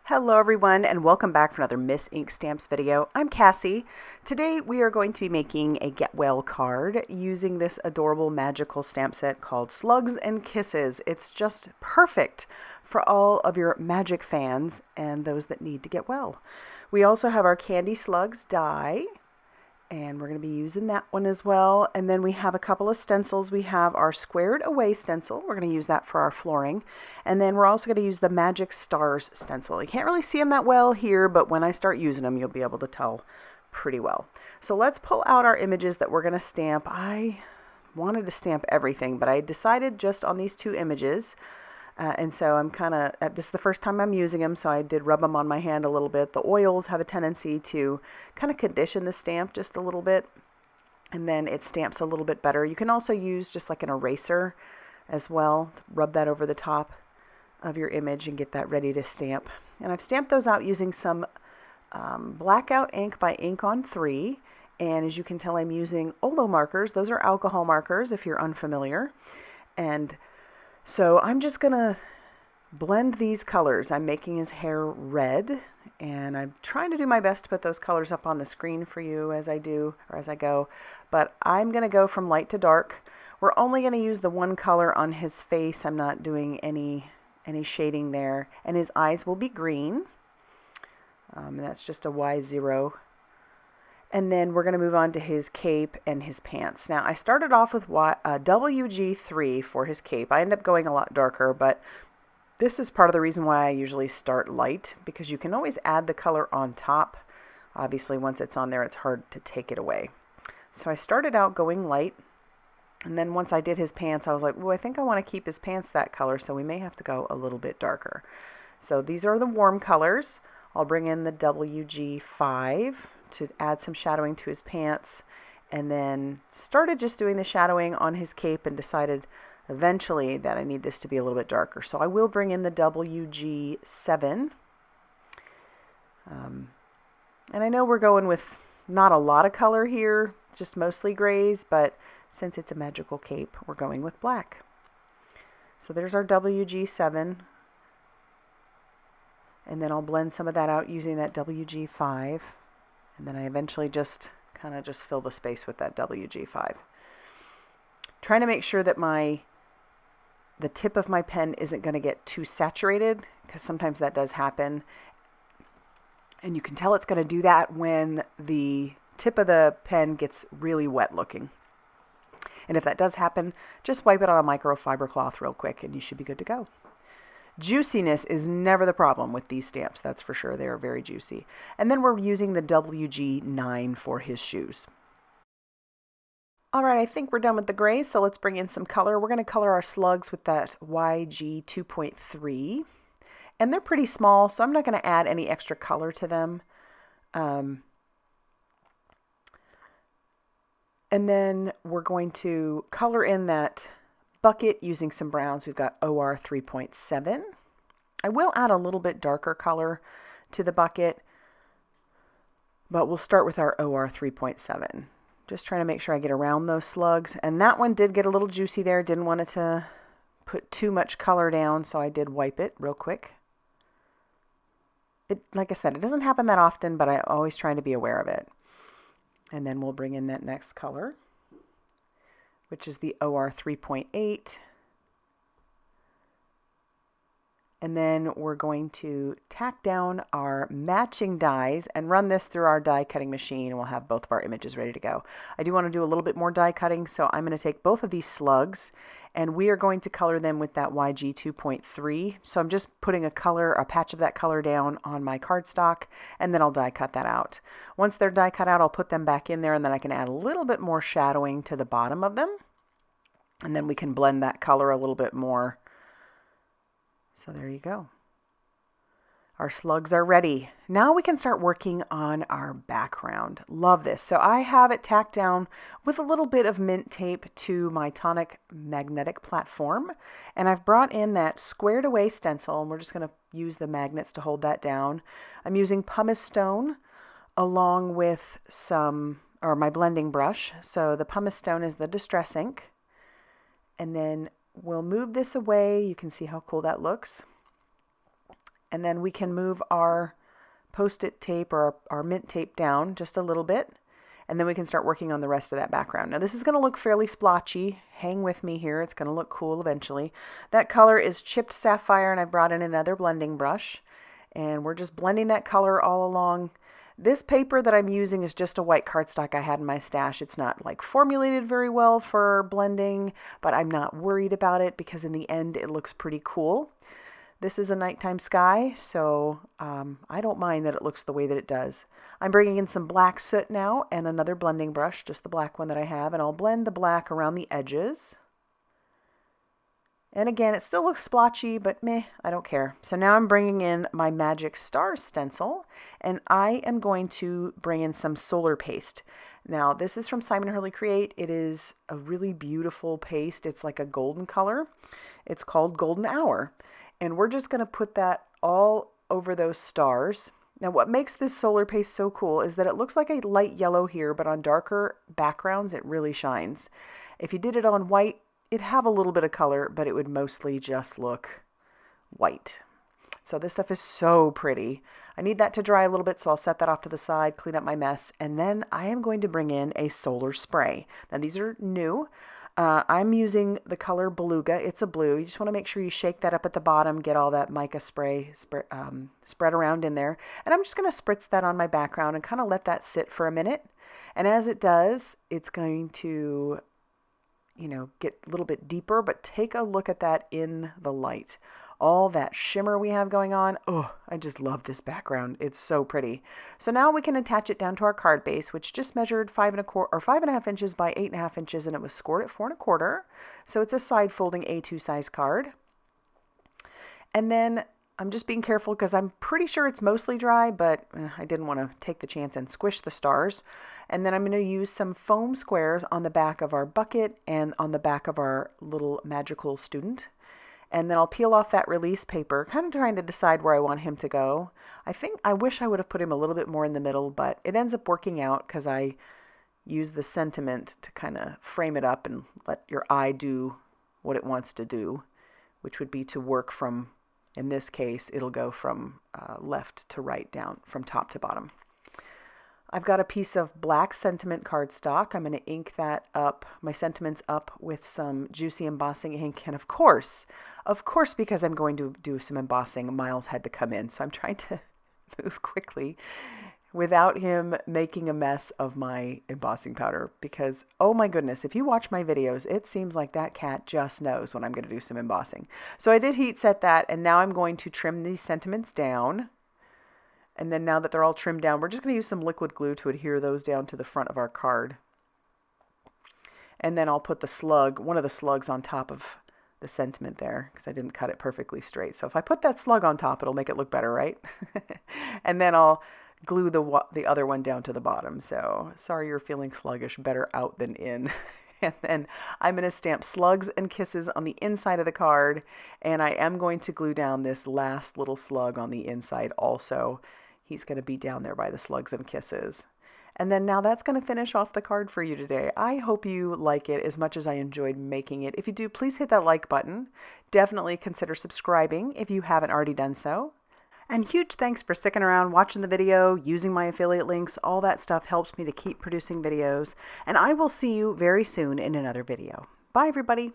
Hello everyone and welcome back for another Miss Ink Stamps video. I'm Cassie. Today we are going to be making a Get Well card using this adorable magical stamp set called Slugs and Kisses. It's just perfect for all of your magic fans and those that need to get well. We also have our Candy Slugs die, and we're going to be using that one as well. And then we have a couple of stencils. We have our Squared Away stencil. We're going to use that for our flooring. And then we're also going to use the Magic Stars stencil. You can't really see them that well here, but when I start using them, you'll be able to tell pretty well. So let's pull out our images that we're going to stamp. I wanted to stamp everything, but I decided just on these two images. And so I'm this is the first time I'm using them, so I did rub them on my hand a little bit. The oils have a tendency to kind of condition the stamp just a little bit, and then it stamps a little bit better. You can also use just like an eraser as well, rub that over the top of your image and get that ready to stamp. And I've stamped those out using some blackout ink by Ink on 3, and as you can tell, I'm using Olo markers. Those are alcohol markers if you're unfamiliar. And so I'm just going to blend these colors. I'm making his hair red, and I'm trying to do my best to put those colors up on the screen for you as I go. But I'm going to go from light to dark. We're only going to use the one color on his face. I'm not doing any shading there. And his eyes will be green. And that's just a Y0. And then we're going to move on to his cape and his pants. Now, I started off with WG3 for his cape. I end up going a lot darker, but this is part of the reason why I usually start light, because you can always add the color on top. Obviously, once it's on there, it's hard to take it away. So I started out going light, and then once I did his pants, I was like, well, I think I want to keep his pants that color, so we may have to go a little bit darker. So these are the warm colors. I'll bring in the WG5 to add some shadowing to his pants, and then started just doing the shadowing on his cape and decided eventually that I need this to be a little bit darker. So I will bring in the WG7. And I know we're going with not a lot of color here, just mostly grays, but since it's a magical cape, we're going with black. So there's our WG7. And then I'll blend some of that out using that WG5. And then I eventually just fill the space with that WG5. Trying to make sure that the tip of my pen isn't going to get too saturated, because sometimes that does happen. And you can tell it's going to do that when the tip of the pen gets really wet looking. And if that does happen, just wipe it on a microfiber cloth real quick and you should be good to go. Juiciness is never the problem with these stamps, that's for sure. They are very juicy. And then we're using the WG9 for his shoes. All right, I think we're done with the grays, so let's bring in some color. We're going to color our slugs with that YG 2.3. And they're pretty small, so I'm not going to add any extra color to them. And then we're going to color in that bucket using some browns. We've got OR 3.7. I will add a little bit darker color to the bucket, but we'll start with our OR 3.7. Just trying to make sure I get around those slugs. And that one did get a little juicy there. Didn't want it to put too much color down, so I did wipe it real quick. Like I said, it doesn't happen that often, but I'm always trying to be aware of it. And then we'll bring in that next color, which is the OR 3.8. And then we're going to tack down our matching dies and run this through our die cutting machine, and we'll have both of our images ready to go. I do want to do a little bit more die cutting, so I'm going to take both of these slugs and we are going to color them with that YG 2.3. So I'm just putting a patch of that color down on my cardstock, and then I'll die cut that out. Once they're die cut out, I'll put them back in there, and then I can add a little bit more shadowing to the bottom of them. And then we can blend that color a little bit more. So there you go. Our slugs are ready. Now we can start working on our background. Love this. So I have it tacked down with a little bit of mint tape to my Tonic magnetic platform. And I've brought in that Squared Away stencil, and we're just going to use the magnets to hold that down. I'm using pumice stone along with my blending brush. So the pumice stone is the distress ink. And then we'll move this away. You can see how cool that looks. And then we can move our Post-it tape or our mint tape down just a little bit. And then we can start working on the rest of that background. Now this is going to look fairly splotchy. Hang with me here. It's going to look cool eventually. That color is chipped sapphire, and I brought in another blending brush. And we're just blending that color all along. This paper that I'm using is just a white cardstock I had in my stash. It's not like formulated very well for blending, but I'm not worried about it because in the end it looks pretty cool. This is a nighttime sky, so I don't mind that it looks the way that it does. I'm bringing in some black soot now and another blending brush, just the black one that I have, and I'll blend the black around the edges. And again, it still looks splotchy, but meh, I don't care. So now I'm bringing in my Magic Stars stencil, and I am going to bring in some solar paste. Now, this is from Simon Hurley Create. It is a really beautiful paste. It's like a golden color. It's called Golden Hour. And we're just going to put that all over those stars. Now, what makes this solar paste so cool is that it looks like a light yellow here, but on darker backgrounds, it really shines. If you did it on white, it'd have a little bit of color, but it would mostly just look white. So this stuff is so pretty. I need that to dry a little bit, so I'll set that off to the side, clean up my mess, and then I am going to bring in a solar spray. Now, these are new. I'm using the color Beluga. It's a blue. You just want to make sure you shake that up at the bottom, get all that mica spray spread around in there. And I'm just going to spritz that on my background and kind of let that sit for a minute. And as it does, it's going to, get a little bit deeper, but take a look at that in the light. All that shimmer we have going on. Oh, I just love this background. It's so pretty. So now we can attach it down to our card base, which just measured 5.25 inches by 8.5 inches, and it was scored at 4.25. So it's a side folding A2 size card. And then I'm just being careful because I'm pretty sure it's mostly dry, but I didn't want to take the chance and squish the stars. And then I'm going to use some foam squares on the back of our bucket and on the back of our little magical student. And then I'll peel off that release paper, kind of trying to decide where I want him to go. I wish I would have put him a little bit more in the middle, but it ends up working out because I use the sentiment to kind of frame it up and let your eye do what it wants to do, which would be to work from, in this case, it'll go from left to right down, from top to bottom. I've got a piece of black sentiment cardstock. I'm going to ink that up, my sentiments up with some juicy embossing ink. And of course, because I'm going to do some embossing, Miles had to come in. So I'm trying to move quickly without him making a mess of my embossing powder. Because, oh my goodness, if you watch my videos, it seems like that cat just knows when I'm going to do some embossing. So I did heat set that, and now I'm going to trim these sentiments down. And then now that they're all trimmed down, we're just going to use some liquid glue to adhere those down to the front of our card. And then I'll put the slug, one of the slugs on top of the sentiment there because I didn't cut it perfectly straight. So if I put that slug on top, it'll make it look better, right? And then I'll glue the other one down to the bottom. So sorry you're feeling sluggish, better out than in. And then I'm going to stamp Slugs and Kisses on the inside of the card. And I am going to glue down this last little slug on the inside also. He's going to be down there by the Slugs and Kisses. And then now that's going to finish off the card for you today. I hope you like it as much as I enjoyed making it. If you do, please hit that like button. Definitely consider subscribing if you haven't already done so. And huge thanks for sticking around, watching the video, using my affiliate links. All that stuff helps me to keep producing videos. And I will see you very soon in another video. Bye, everybody.